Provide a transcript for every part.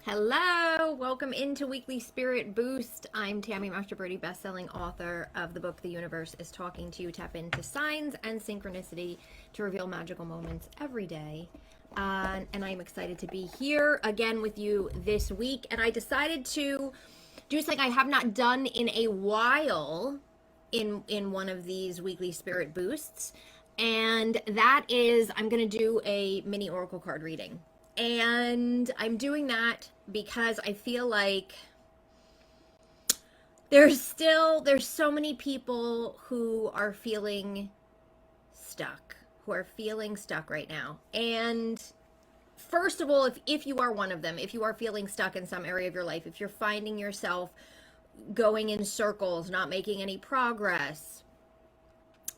Hello, welcome into Weekly Spirit Boost. I'm Tammy Masterbirdy, best-selling author of the book The Universe is Talking to You. Tap into signs and synchronicity to reveal magical moments every day. And I'm excited to be here again with you this week. And I decided to do something I have not done in a while in one of these weekly spirit boosts. And that is I'm going to do a mini oracle card reading. And I'm doing that because I feel like there's so many people who are feeling stuck right now. And first of all, if you are one of them, if you are feeling stuck in some area of your life, if you're finding yourself going in circles, not making any progress,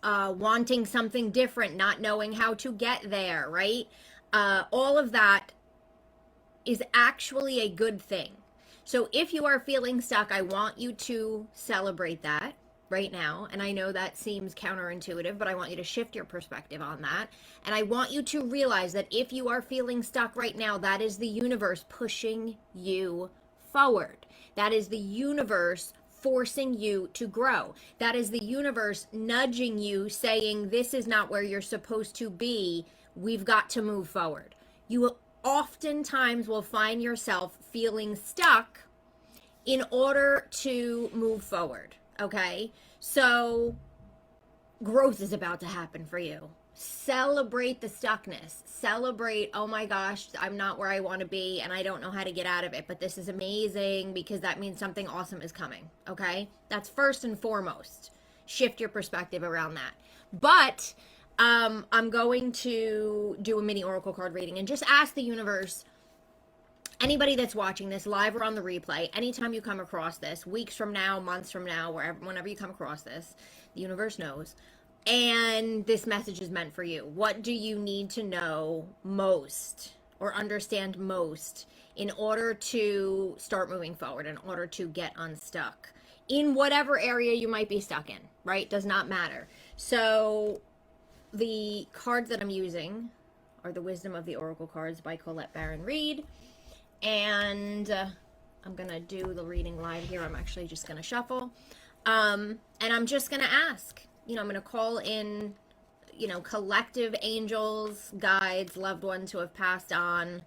wanting something different, not knowing how to get there, right? All of that is actually a good thing. So if you are feeling stuck, I want you to celebrate that right now. And I know that seems counterintuitive, but I want you to shift your perspective on that. And I want you to realize that if you are feeling stuck right now, that is the universe pushing you forward. That is the universe forcing you to grow. That is the universe nudging you, saying, this is not where you're supposed to be. We've got to move forward. You oftentimes will find yourself feeling stuck in order to move forward. Okay? So growth is about to happen for you. Celebrate the stuckness. Celebrate, oh my gosh, I'm not where I want to be and I don't know how to get out of it, but this is amazing because that means something awesome is coming. Okay? That's first and foremost. Shift your perspective around that. But I'm going to do a mini oracle card reading and just ask the universe, anybody that's watching this live or on the replay, anytime you come across this, weeks from now, months from now, whenever you come across this, the universe knows. And this message is meant for you. What do you need to know most or understand most in order to start moving forward, in order to get unstuck in whatever area you might be stuck in, right? Does not matter. So the cards that I'm using are the Wisdom of the Oracle cards by Colette Baron Reed. And I'm going to do the reading live here. I'm actually just going to shuffle. And I'm just going to ask. I'm going to call in, collective angels, guides, loved ones who have passed on,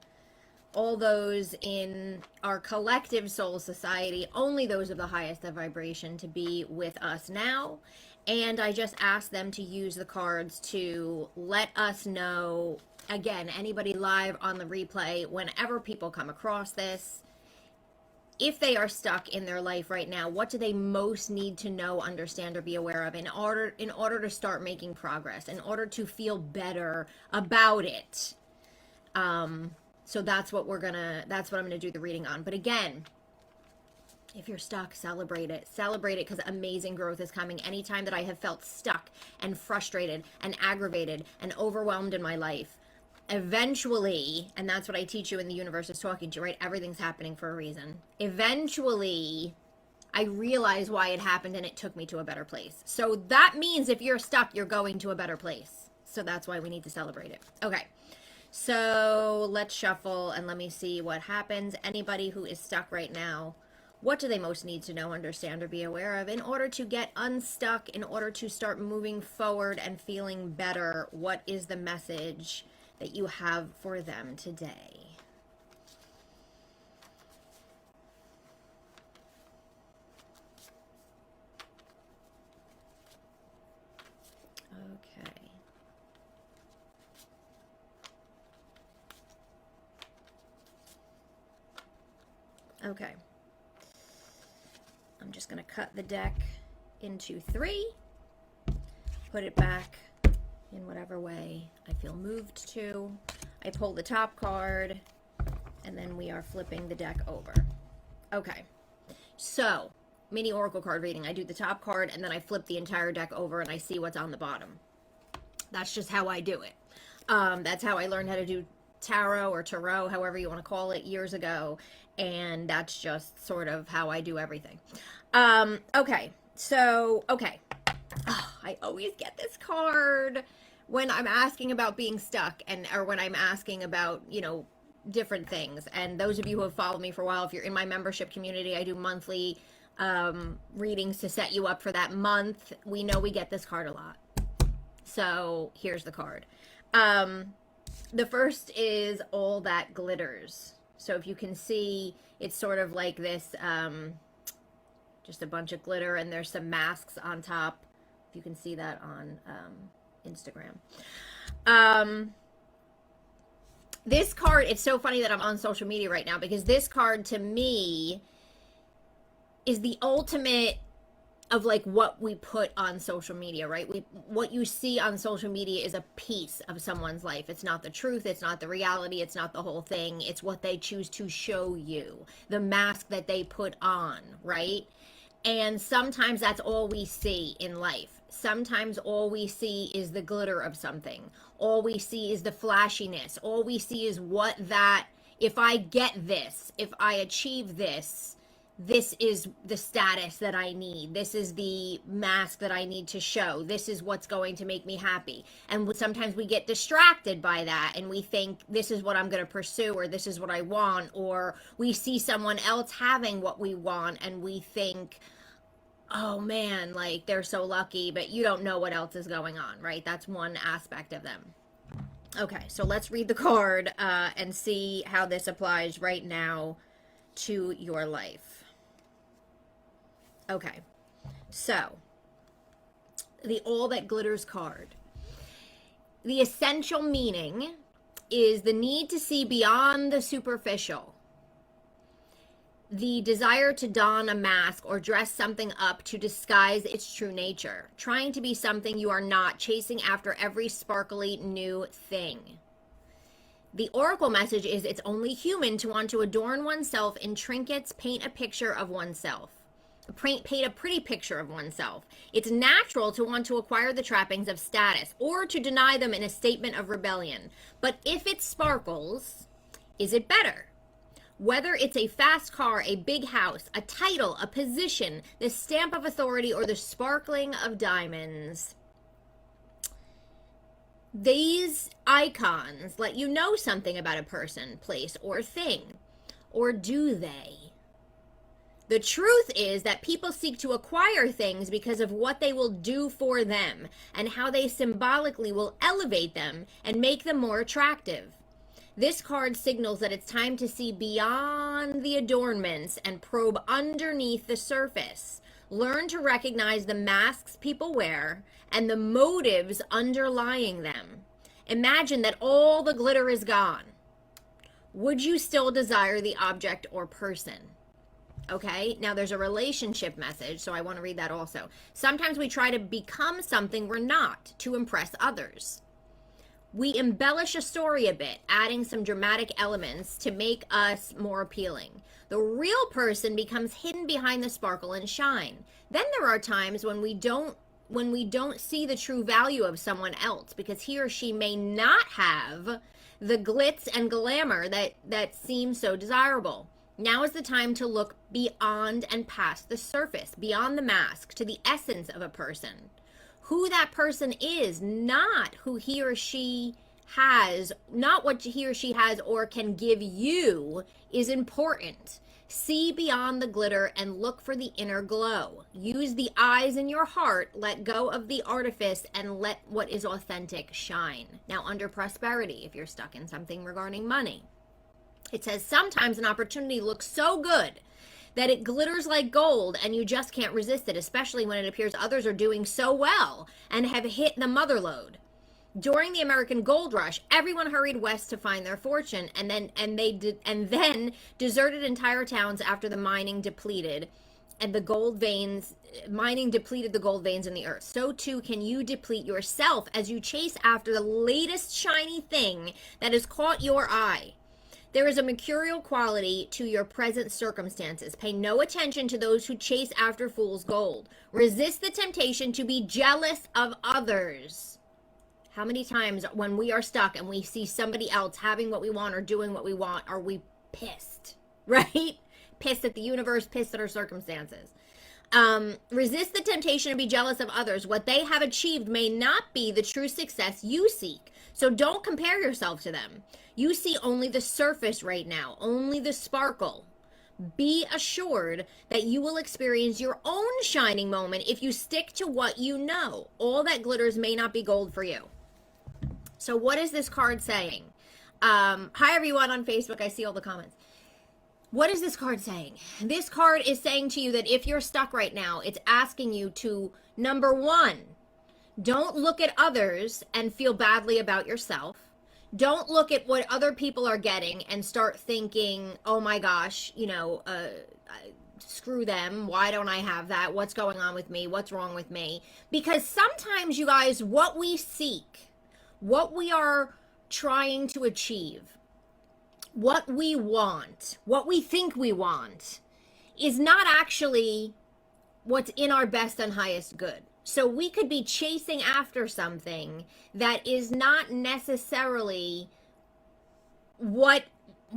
all those in our collective soul society, only those of the highest of vibration to be with us now. And I just asked them to use the cards to let us know, again, anybody live on the replay, whenever people come across this, if they are stuck in their life right now, what do they most need to know, understand, or be aware of in order to start making progress, in order to feel better about it? So that's what I'm gonna do the reading on. But again, if you're stuck, celebrate it. Celebrate it because amazing growth is coming. Anytime that I have felt stuck and frustrated and aggravated and overwhelmed in my life, eventually, and that's what I teach you in the universe is talking to you, right? Everything's happening for a reason. Eventually, I realize why it happened and it took me to a better place. So that means if you're stuck, you're going to a better place. So that's why we need to celebrate it. Okay. So let's shuffle and let me see what happens. Anybody who is stuck right now, what do they most need to know, understand, or be aware of in order to get unstuck, in order to start moving forward and feeling better? What is the message that you have for them today? Okay. Okay. I'm just going to cut the deck into 3, put it back in whatever way I feel moved to. I pull the top card, and then we are flipping the deck over. Okay, so mini oracle card reading. I do the top card, and then I flip the entire deck over, and I see what's on the bottom. That's just how I do it. That's how I learned how to do tarot, however you want to call it, years ago. And that's just sort of how I do everything. Okay. Oh, I always get this card when I'm asking about being stuck or when I'm asking about, different things. And those of you who have followed me for a while, if you're in my membership community, I do monthly readings to set you up for that month. We know we get this card a lot. So here's the card. The first is all that glitters. So if you can see, it's sort of like this, just a bunch of glitter, and there's some masks on top. If you can see that on Instagram. This card, it's so funny that I'm on social media right now, because this card to me is the ultimate of like what we put on social media, right? What you see on social media is a piece of someone's life. It's not the truth, it's not the reality, it's not the whole thing. It's what they choose to show you, the mask that they put on, right? And sometimes that's all we see in life. Sometimes all we see is the glitter of something. All we see is the flashiness. All we see is what that, if I get this, if I achieve this, this is the status that I need. This is the mask that I need to show. This is what's going to make me happy. And sometimes we get distracted by that and we think this is what I'm going to pursue, or this is what I want, or we see someone else having what we want and we think, oh man, like they're so lucky, but you don't know what else is going on, right? That's one aspect of them. Okay, so let's read the card and see how this applies right now to your life. Okay, so the all that glitters card. The essential meaning is the need to see beyond the superficial. The desire to don a mask or dress something up to disguise its true nature. Trying to be something you are not, chasing after every sparkly new thing. The oracle message is it's only human to want to adorn oneself in trinkets, paint a picture of oneself. Paint a pretty picture of oneself. It's natural to want to acquire the trappings of status or to deny them in a statement of rebellion. But if it sparkles, is it better? Whether it's a fast car, a big house, a title, a position, the stamp of authority, or the sparkling of diamonds, these icons let you know something about a person, place, or thing. Or do they? The truth is that people seek to acquire things because of what they will do for them and how they symbolically will elevate them and make them more attractive. This card signals that it's time to see beyond the adornments and probe underneath the surface. Learn to recognize the masks people wear and the motives underlying them. Imagine that all the glitter is gone. Would you still desire the object or person? Okay, now there's a relationship message, so I want to read that also. Sometimes we try to become something we're not to impress others. We embellish a story a bit, adding some dramatic elements to make us more appealing. The real person becomes hidden behind the sparkle and shine. Then there are times when we don't see the true value of someone else because he or she may not have the glitz and glamour that seems so desirable. Now is the time to look beyond and past the surface, beyond the mask, to the essence of a person. Who that person is, not who he or she has, not what he or she has or can give you, is important. See beyond the glitter and look for the inner glow. Use the eyes in your heart, let go of the artifice, and let what is authentic shine. Now, under prosperity, if you're stuck in something regarding money, it says sometimes an opportunity looks so good that it glitters like gold and you just can't resist it, especially when it appears others are doing so well and have hit the mother lode. During the American gold rush, everyone hurried west to find their fortune and then deserted entire towns after the mining depleted the gold veins in the earth. So too can you deplete yourself as you chase after the latest shiny thing that has caught your eye. There is a mercurial quality to your present circumstances. Pay no attention to those who chase after fool's gold. Resist the temptation to be jealous of others. How many times when we are stuck and we see somebody else having what we want or doing what we want, are we pissed, right? Pissed at the universe, pissed at our circumstances. Resist the temptation to be jealous of others. What they have achieved may not be the true success you seek. So don't compare yourself to them. You see only the surface right now, only the sparkle. Be assured that you will experience your own shining moment if you stick to what you know. All that glitters may not be gold for you. So what is this card saying? Hi everyone on Facebook. I see all the comments. What is this card saying? This card is saying to you that if you're stuck right now, it's asking you to, number one, don't look at others and feel badly about yourself. Don't look at what other people are getting and start thinking, oh my gosh, screw them. Why don't I have that? What's going on with me? What's wrong with me? Because sometimes, you guys, what we seek, what we are trying to achieve, what we want, what we think we want, is not actually what's in our best and highest good. So we could be chasing after something that is not necessarily what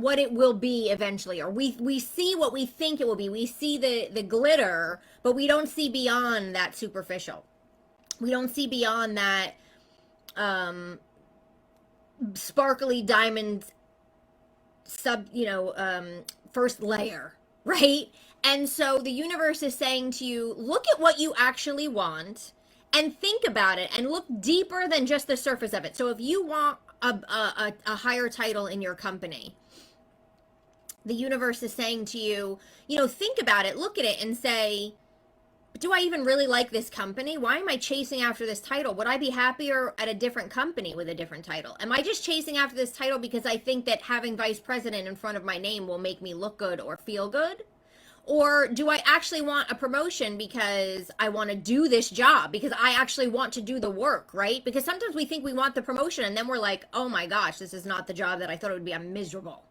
it will be eventually. Or we see what we think it will be. We see the glitter, but we don't see beyond that superficial. We don't see beyond that sparkly diamond first layer, right? And so the universe is saying to you, look at what you actually want and think about it and look deeper than just the surface of it. So if you want a higher title in your company, the universe is saying to you, think about it, look at it and say, do I even really like this company? Why am I chasing after this title? Would I be happier at a different company with a different title? Am I just chasing after this title because I think that having vice president in front of my name will make me look good or feel good? Or do I actually want a promotion because I want to do this job, because I actually want to do the work, right? Because sometimes we think we want the promotion and then we're like, oh my gosh, this is not the job that I thought it would be. I'm miserable.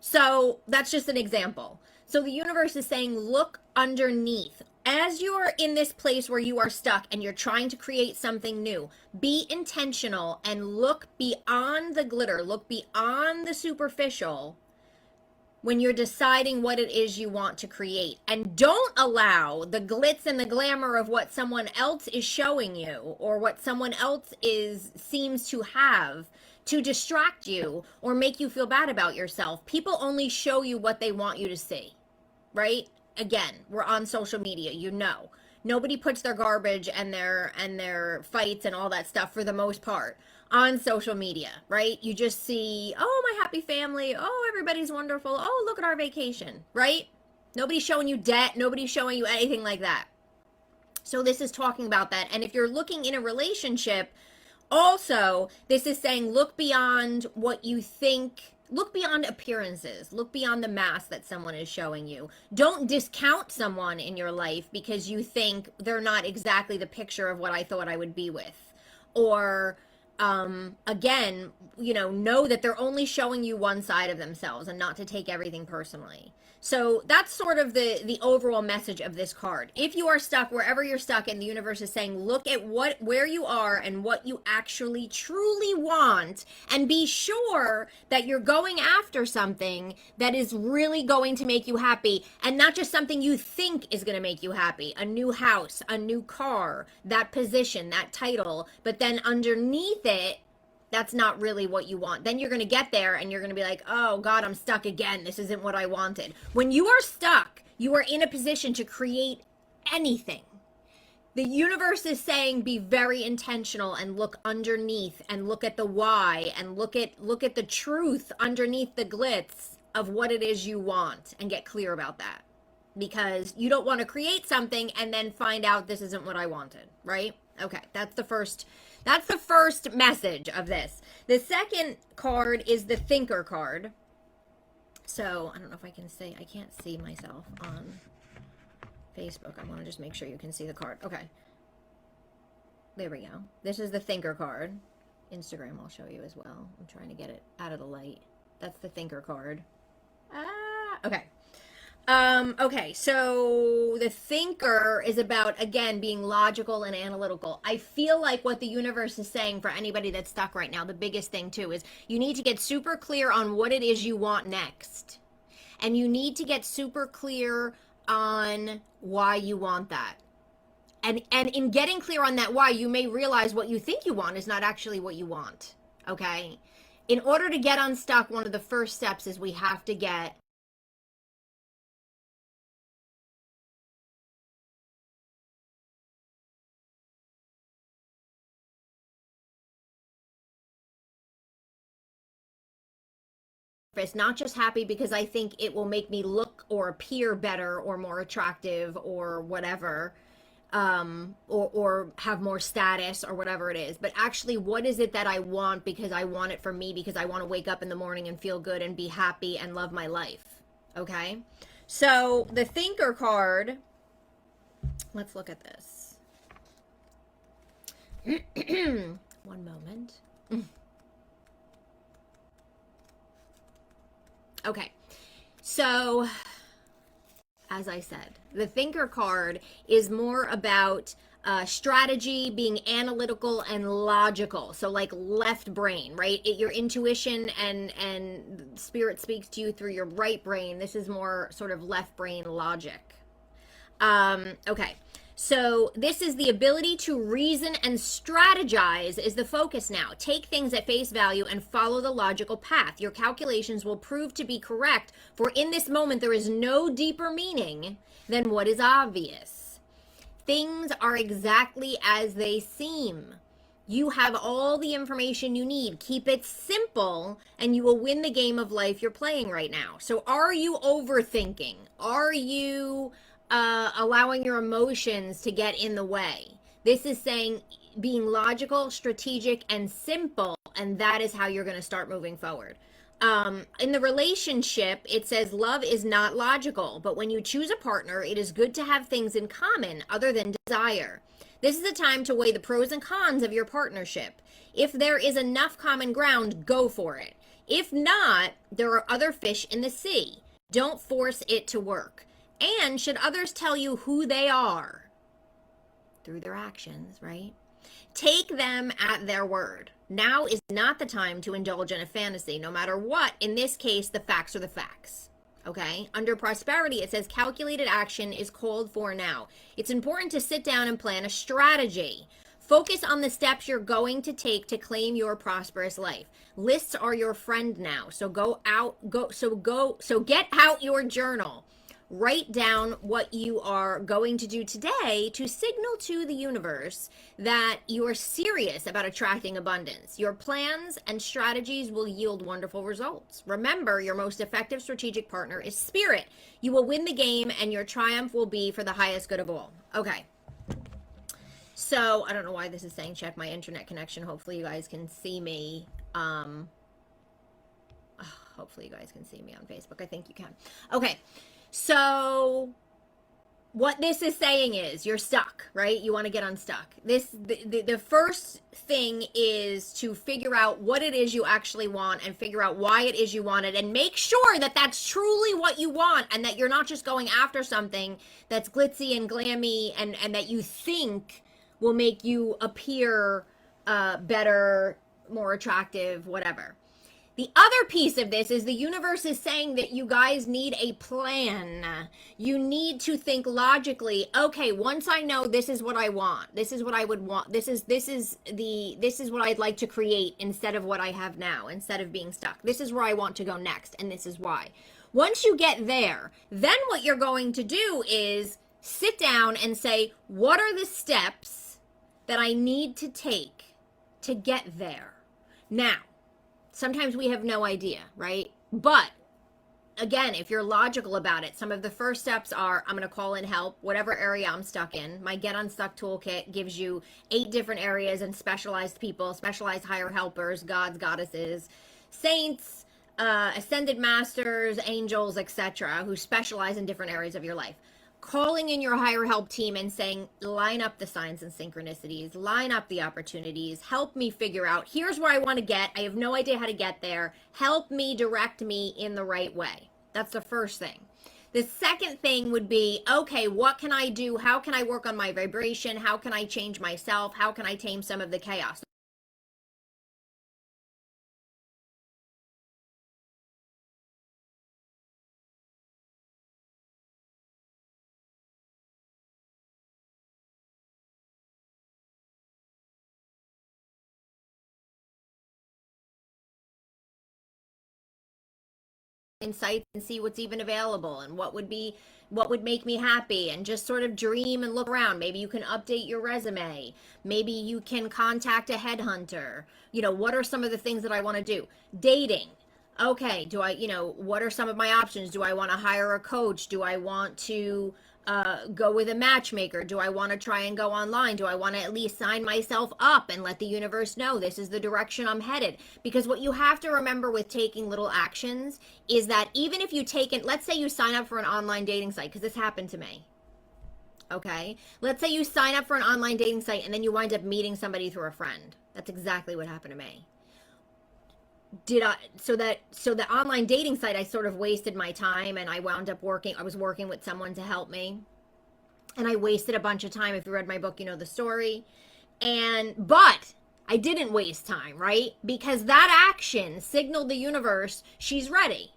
So that's just an example. So the universe is saying, look underneath. As you're in this place where you are stuck and you're trying to create something new, be intentional and look beyond the glitter, look beyond the superficial when you're deciding what it is you want to create. And don't allow the glitz and the glamour of what someone else is showing you or what someone else seems to have to distract you or make you feel bad about yourself. People only show you what they want you to see, right? Again, we're on social media, Nobody puts their garbage and their fights and all that stuff, for the most part, on social media, right? You just see, oh, my happy family. Oh, everybody's wonderful. Oh, look at our vacation, right? Nobody's showing you debt. Nobody's showing you anything like that. So this is talking about that. And if you're looking in a relationship, also, this is saying, look beyond what you think. Look beyond appearances. Look beyond the mask that someone is showing you. Don't discount someone in your life because you think they're not exactly the picture of what I thought I would be with. Or, again, know that they're only showing you one side of themselves and not to take everything personally. So that's sort of the overall message of this card. If you are stuck, wherever you're stuck, and the universe is saying, look at where you are and what you actually truly want, and be sure that you're going after something that is really going to make you happy, and not just something you think is going to make you happy. A new house, a new car, that position, that title, but then underneath it, that's not really what you want. Then you're going to get there and you're going to be like, oh God, I'm stuck again. This isn't what I wanted. When you are stuck, you are in a position to create anything. The universe is saying, be very intentional and look underneath and look at the why and look at the truth underneath the glitz of what it is you want, and get clear about that. Because you don't want to create something and then find out this isn't what I wanted, right? Okay, that's the first message of this. The second card is the Thinker card. So, I don't know if I can't see myself on Facebook. I want to just make sure you can see the card. Okay. There we go. This is the Thinker card. Instagram I'll show you as well. I'm trying to get it out of the light. That's the Thinker card. Okay. Okay, so the Thinker is about, again, being logical and analytical. I feel like what the universe is saying for anybody that's stuck right now, the biggest thing too, is you need to get super clear on what it is you want next. And you need to get super clear on why you want that. And in getting clear on that why, you may realize what you think you want is not actually what you want. Okay? In order to get unstuck, one of the first steps is we have to get not just happy because I think it will make me look or appear better or more attractive or whatever, or have more status or whatever it is, but actually, what is it that I want because I want it for me, because I want to wake up in the morning and feel good and be happy and love my life. Okay? So the thinker card, let's look at this. One moment. Okay. So, as I said, the thinker card is more about strategy, being analytical and logical. So like left brain, right? Your intuition and spirit speaks to you through your right brain. This is more sort of left brain logic. Okay. So this is the ability to reason and strategize is the focus now. Take things at face value and follow the logical path. Your calculations will prove to be correct, for in this moment there is no deeper meaning than what is obvious. Things are exactly as they seem. You have all the information you need. Keep it simple and you will win the game of life you're playing right now. So are you overthinking? Are you allowing your emotions to get in the way? This is saying being logical, strategic, and simple, and that is how you're going to start moving forward. In the relationship, it says love is not logical, but when you choose a partner, it is good to have things in common other than desire. This is a time to weigh the pros and cons of your partnership. If there is enough common ground, go for it. If not, there are other fish in the sea. Don't force it to work. And should others tell you who they are? Through their actions, right? Take them at their word. Now is not the time to indulge in a fantasy, no matter what. In this case, the facts are the facts. Okay? Under prosperity, it says calculated action is called for now. It's important to sit down and plan a strategy. Focus on the steps you're going to take to claim your prosperous life. Lists are your friend now. So get out your journal. Write down what you are going to do today to signal to the universe that you are serious about attracting abundance. Your plans and strategies will yield wonderful results. Remember, your most effective strategic partner is spirit. You will win the game and your triumph will be for the highest good of all. Okay. So, I don't know why this is saying check my internet connection. Hopefully you guys can see me. Hopefully you guys can see me on Facebook. I think you can. Okay. So what this is saying is you're stuck, right? You want to get unstuck. The first thing is to figure out what it is you actually want and figure out why it is you want it and make sure that that's truly what you want and that you're not just going after something that's glitzy and glammy and that you think will make you appear better, more attractive, whatever. The other piece of this is the universe is saying that you guys need a plan. You need to think logically. Okay, once I know this is what I want, this is what I would want, this is what I'd like to create instead of what I have now, instead of being stuck. This is where I want to go next, and this is why. Once you get there, then what you're going to do is sit down and say, what are the steps that I need to take to get there? Now, sometimes we have no idea, right? But again, if you're logical about it, some of the first steps are I'm going to call in help, whatever area I'm stuck in. My Get Unstuck toolkit gives you 8 different areas and specialized people, specialized higher helpers, gods, goddesses, saints, ascended masters, angels, etc., who specialize in different areas of your life. Calling in your higher help team and saying, line up the signs and synchronicities, line up the opportunities, help me figure out, here's where I want to get. I have no idea how to get there. Help me, direct me in the right way. That's the first thing. The second thing would be, okay, what can I do? How can I work on my vibration? How can I change myself? How can I tame some of the chaos? sites and see what's even available and what would make me happy, and just sort of dream and look around. Maybe you can update your resume. Maybe you can contact a headhunter. What are some of the things that I want to do? Dating. Okay, what are some of my options? Do I want to hire a coach? Do I want to go with a matchmaker? Do I want to try and go online? Do I want to at least sign myself up and let the universe know this is the direction I'm headed? Because what you have to remember with taking little actions is that even if you let's say you sign up for an online dating site, because this happened to me. Okay, let's say you sign up for an online dating site and then you wind up meeting somebody through a friend. That's exactly what happened to me. So the online dating site, I sort of wasted my time, and I wound up I was working with someone to help me, and I wasted a bunch of time. If you read my book, you know the story. But I didn't waste time, right? Because that action signaled the universe she's ready.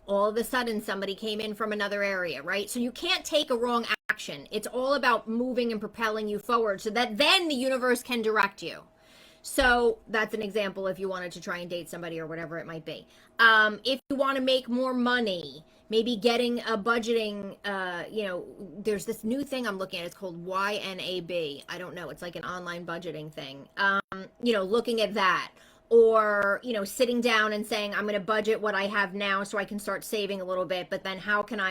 All of a sudden somebody came in from another area, right? So you can't take a wrong action. It's all about moving and propelling you forward so that then the universe can direct you. So that's an example if you wanted to try and date somebody or whatever it might be. If you want to make more money, maybe getting a budgeting, there's this new thing I'm looking at. It's called YNAB. I don't know. It's like an online budgeting thing. Looking at that. Or, sitting down and saying, I'm going to budget what I have now so I can start saving a little bit. But then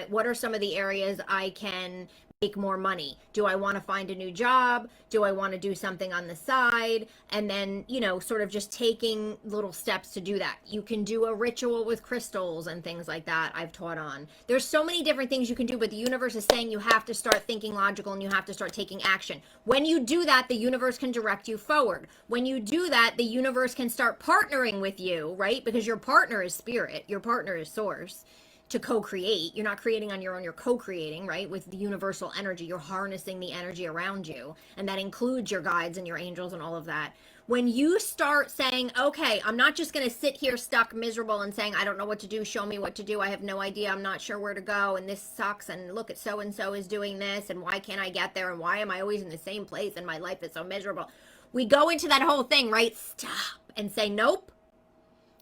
what are some of the areas I can make more money? Do I want to find a new job? Do I want to do something on the side? And then, sort of just taking little steps to do that. You can do a ritual with crystals and things like that I've taught on. There's so many different things you can do, but the universe is saying you have to start thinking logical and you have to start taking action. When you do that, the universe can direct you forward. When you do that, the universe can start partnering with you, right? Because your partner is spirit, your partner is source. To co-create. You're not creating on your own, you're co-creating, right? With the universal energy. You're harnessing the energy around you. And that includes your guides and your angels and all of that. When you start saying, okay, I'm not just going to sit here stuck miserable and saying, I don't know what to do. Show me what to do. I have no idea. I'm not sure where to go. And this sucks. And look at so-and-so is doing this. And why can't I get there? And why am I always in the same place? And my life is so miserable. We go into that whole thing, right? Stop and say, nope.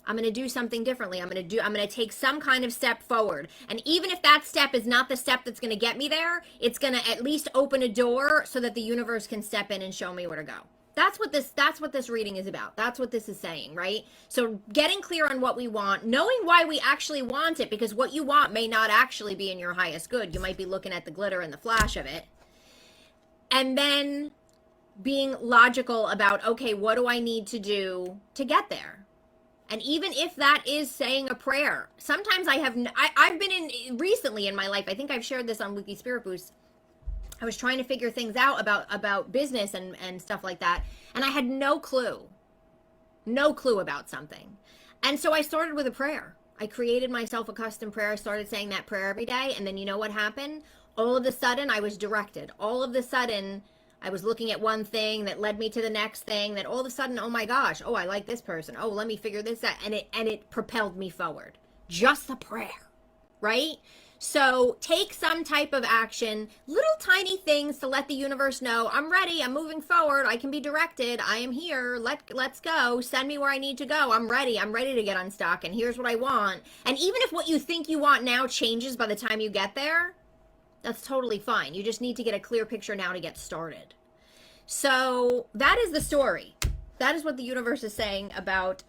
I'm going to do something differently. I'm going to take some kind of step forward. And even if that step is not the step that's going to get me there, it's going to at least open a door so that the universe can step in and show me where to go. That's what this reading is about. That's what this is saying, right? So getting clear on what we want, knowing why we actually want it, because what you want may not actually be in your highest good. You might be looking at the glitter and the flash of it. And then being logical about, okay, what do I need to do to get there? And even if that is saying a prayer, sometimes I've been recently in my life, I think I've shared this on Weekly Spirit Boost. I was trying to figure things out about business and stuff like that. And I had no clue about something. And so I started with a prayer. I created myself a custom prayer. I started saying that prayer every day. And then you know what happened? All of a sudden I was directed. All of a sudden I was looking at one thing that led me to the next thing, that all of a sudden, oh my gosh, oh, I like this person. Oh, let me figure this out. And it propelled me forward. Just a prayer, right? So take some type of action, little tiny things to let the universe know, I'm ready, I'm moving forward, I can be directed, I am here, let's go, send me where I need to go, I'm ready to get unstuck, and here's what I want. And even if what you think you want now changes by the time you get there, that's totally fine. You just need to get a clear picture now to get started. So that is the story. That is what the universe is saying about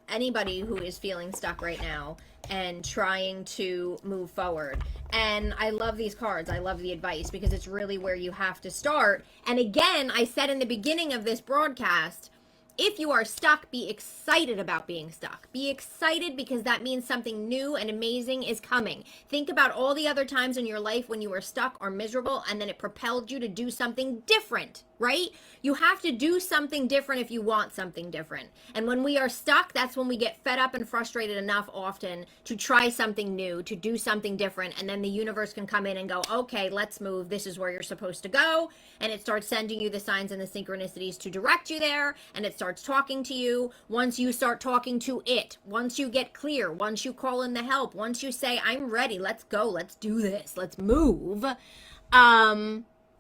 anybody who is feeling stuck right now and trying to move forward. And I love these cards. I love the advice because it's really where you have to start. And again, I said in the beginning of this broadcast, if you are stuck, be excited about being stuck. Be excited because that means something new and amazing is coming. Think about all the other times in your life when you were stuck or miserable and then it propelled you to do something different, right? You have to do something different if you want something different. And when we are stuck, that's when we get fed up and frustrated enough often to try something new, to do something different. And then the universe can come in and go, okay, let's move. This is where you're supposed to go. And it starts sending you the signs and the synchronicities to direct you there. And it starts talking to you. Once you start talking to it, once you get clear, once you call in the help, once you say, I'm ready, let's go, let's do this, let's move.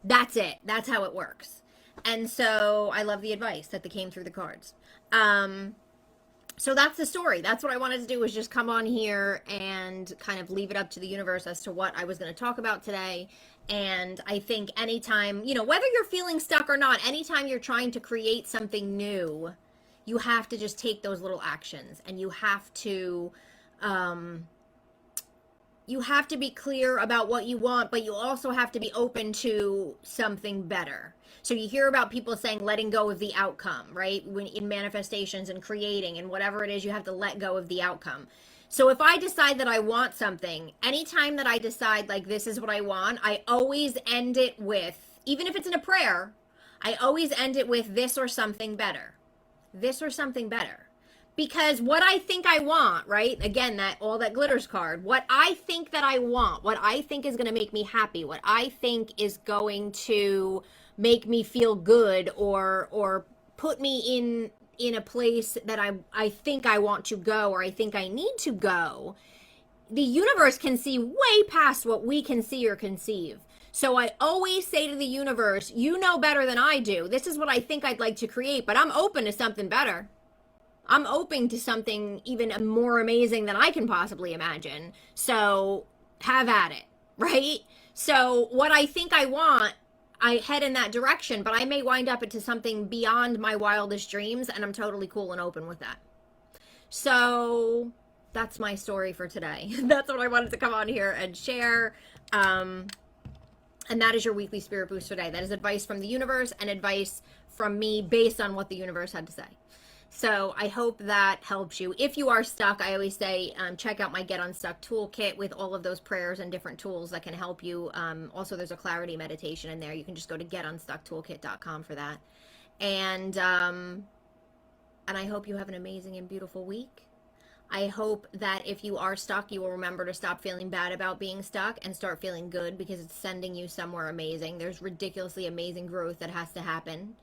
That's it. That's how it works. And so I love the advice that came through the cards. So that's the story. That's what I wanted to do, was just come on here and kind of leave it up to the universe as to what I was going to talk about today. And I think anytime, whether you're feeling stuck or not, anytime you're trying to create something new, you have to just take those little actions, and um, you have to be clear about what you want, but you also have to be open to something better. So you hear about people saying letting go of the outcome, right? When in manifestations and creating and whatever it is, you have to let go of the outcome. So if I decide that I want something, anytime that I decide like this is what I want, I always end it with, even if it's in a prayer, I always end it with this or something better. This or something better. Because what I think I want, right? Again, that all that glitters card, what I think that I want, what I think is going to make me happy, what I think is going to make me feel good, or put me in a place that I think I want to go, or I think I need to go. The universe can see way past what we can see or conceive. So I always say to the universe, you know better than I do. This is what I think I'd like to create, but I'm open to something better. I'm open to something even more amazing than I can possibly imagine. So have at it, right? So what I think I want, I head in that direction, but I may wind up into something beyond my wildest dreams, and I'm totally cool and open with that. So that's my story for today. That's what I wanted to come on here and share. And that is your weekly spirit boost today. That is advice from the universe and advice from me based on what the universe had to say. So I hope that helps you. If you are stuck, I always say check out my Get Unstuck toolkit with all of those prayers and different tools that can help you. Also, there's a clarity meditation in there. You can just go to getunstucktoolkit.com for that. And I hope you have an amazing and beautiful week. I hope that if you are stuck, you will remember to stop feeling bad about being stuck and start feeling good, because it's sending you somewhere amazing. There's ridiculously amazing growth that has to happen.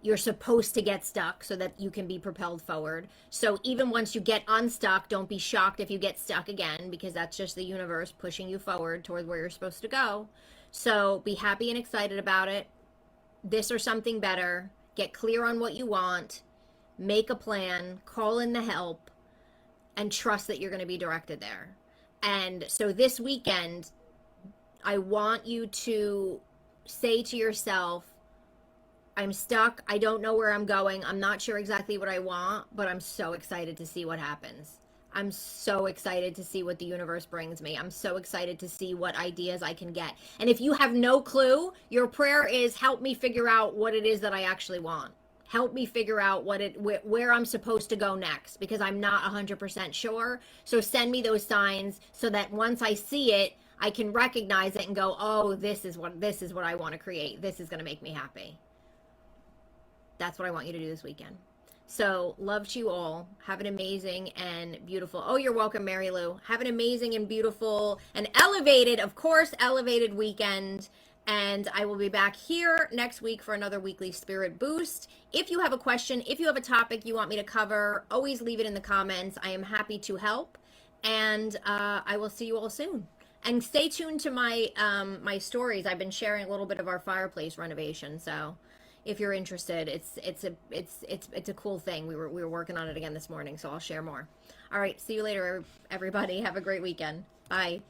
You're supposed to get stuck so that you can be propelled forward. So even once you get unstuck, don't be shocked if you get stuck again, because that's just the universe pushing you forward toward where you're supposed to go. So be happy and excited about it. This or something better. Get clear on what you want. Make a plan. Call in the help. And trust that you're going to be directed there. And so this weekend, I want you to say to yourself, I'm stuck. I don't know where I'm going. I'm not sure exactly what I want, but I'm so excited to see what happens. I'm so excited to see what the universe brings me. I'm so excited to see what ideas I can get. And if you have no clue, your prayer is, help me figure out what it is that I actually want. Help me figure out where I'm supposed to go next, because I'm not 100% sure. So send me those signs so that once I see it, I can recognize it and go, oh, this is what I want to create. This is going to make me happy. That's what I want you to do this weekend. So love to you all. Have an amazing and beautiful, oh, you're welcome, Mary Lou. Have an amazing and beautiful and elevated, of course, elevated weekend. And I will be back here next week for another weekly spirit boost. If you have a question, if you have a topic you want me to cover, always leave it in the comments. I am happy to help. And I will see you all soon. And stay tuned to my my stories. I've been sharing a little bit of our fireplace renovation. So if you're interested, it's a cool thing. We were working on it again this morning, so I'll share more. All right, see you later, everybody. Have a great weekend. Bye.